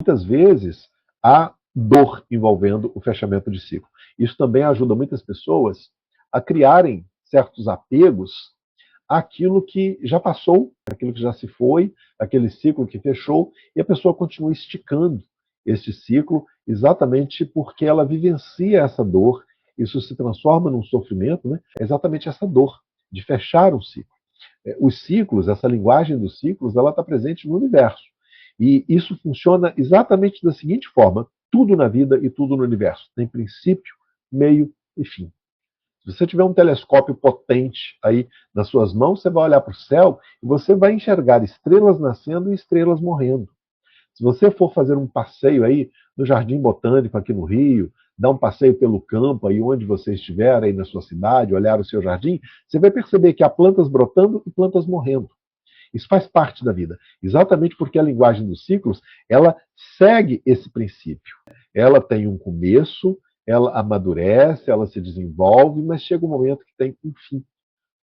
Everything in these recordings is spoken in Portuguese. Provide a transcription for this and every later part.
muitas vezes há dor envolvendo o fechamento de ciclo. Isso também ajuda muitas pessoas a criarem certos apegos àquilo que já passou, aquilo que já se foi, aquele ciclo que fechou, e a pessoa continua esticando esse ciclo exatamente porque ela vivencia essa dor. Isso se transforma num sofrimento, né? É exatamente essa dor de fechar um ciclo. Os ciclos, essa linguagem dos ciclos, ela está presente no universo. E isso funciona exatamente da seguinte forma: tudo na vida e tudo no universo tem princípio, meio e fim. Se você tiver um telescópio potente aí nas suas mãos, você vai olhar para o céu e você vai enxergar estrelas nascendo e estrelas morrendo. Se você for fazer um passeio aí no Jardim Botânico aqui no Rio, dar um passeio pelo campo aí onde você estiver aí na sua cidade, olhar o seu jardim, você vai perceber que há plantas brotando e plantas morrendo. Isso faz parte da vida, exatamente porque a linguagem dos ciclos, ela segue esse princípio. Ela tem um começo, ela amadurece, ela se desenvolve, mas chega um momento que tem um fim.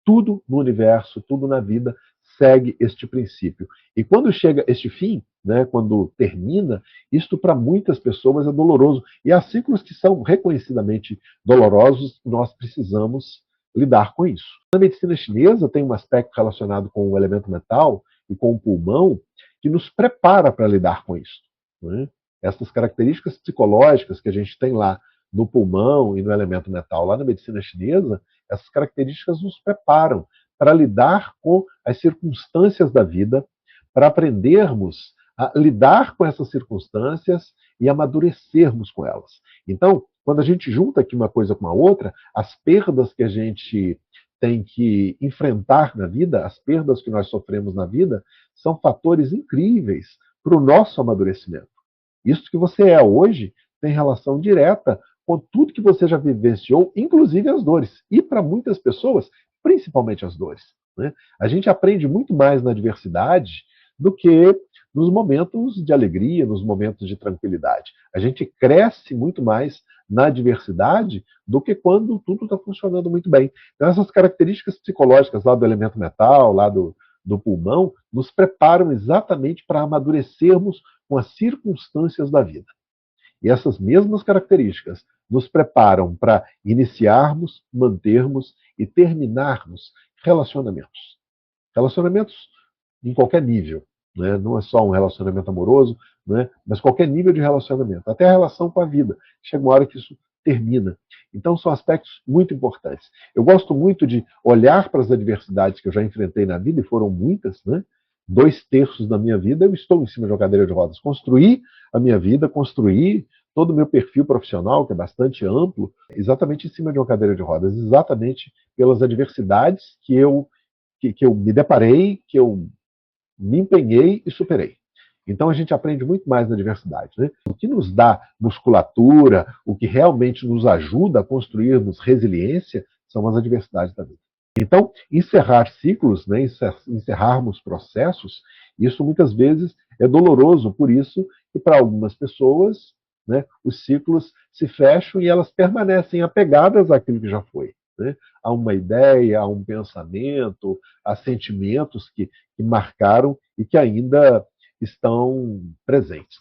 Tudo no universo, tudo na vida segue este princípio. E quando chega este fim, né, quando termina, isto para muitas pessoas é doloroso. E há ciclos que são reconhecidamente dolorosos, nós precisamos lidar com isso. Na medicina chinesa tem um aspecto relacionado com o elemento metal e com o pulmão que nos prepara para lidar com isso. Né? Essas características psicológicas que a gente tem lá no pulmão e no elemento metal lá na medicina chinesa, essas características nos preparam para lidar com as circunstâncias da vida, para aprendermos a lidar com essas circunstâncias e amadurecermos com elas. Então, quando a gente junta aqui uma coisa com a outra, as perdas que a gente tem que enfrentar na vida, as perdas que nós sofremos na vida, são fatores incríveis para o nosso amadurecimento. Isso que você é hoje tem relação direta com tudo que você já vivenciou, inclusive as dores. E para muitas pessoas, principalmente as dores. Né? A gente aprende muito mais na adversidade do que nos momentos de alegria, nos momentos de tranquilidade. A gente cresce muito mais na adversidade do que quando tudo está funcionando muito bem. Então, essas características psicológicas lá do elemento metal, lá do pulmão, nos preparam exatamente para amadurecermos com as circunstâncias da vida. E essas mesmas características nos preparam para iniciarmos, mantermos e terminarmos relacionamentos. Relacionamentos em qualquer nível. Né? Não é só um relacionamento amoroso, né? Mas qualquer nível de relacionamento. Até a relação com a vida. Chega uma hora que isso termina. Então, são aspectos muito importantes. Eu gosto muito de olhar para as adversidades que eu já enfrentei na vida, e foram muitas, né? 2/3 da minha vida eu estou em cima de uma cadeira de rodas. Construí a minha vida, construí todo o meu perfil profissional, que é bastante amplo, exatamente em cima de uma cadeira de rodas, exatamente pelas adversidades que eu me deparei, que eu me empenhei e superei. Então a gente aprende muito mais na diversidade. Né? O que nos dá musculatura, o que realmente nos ajuda a construirmos resiliência, são as adversidades da vida. Então, encerrar ciclos, né, encerrarmos processos, isso muitas vezes é doloroso, por isso que para algumas pessoas, né, os ciclos se fecham e elas permanecem apegadas àquilo que já foi. Né? A uma ideia, a um pensamento, a sentimentos que marcaram e que ainda estão presentes.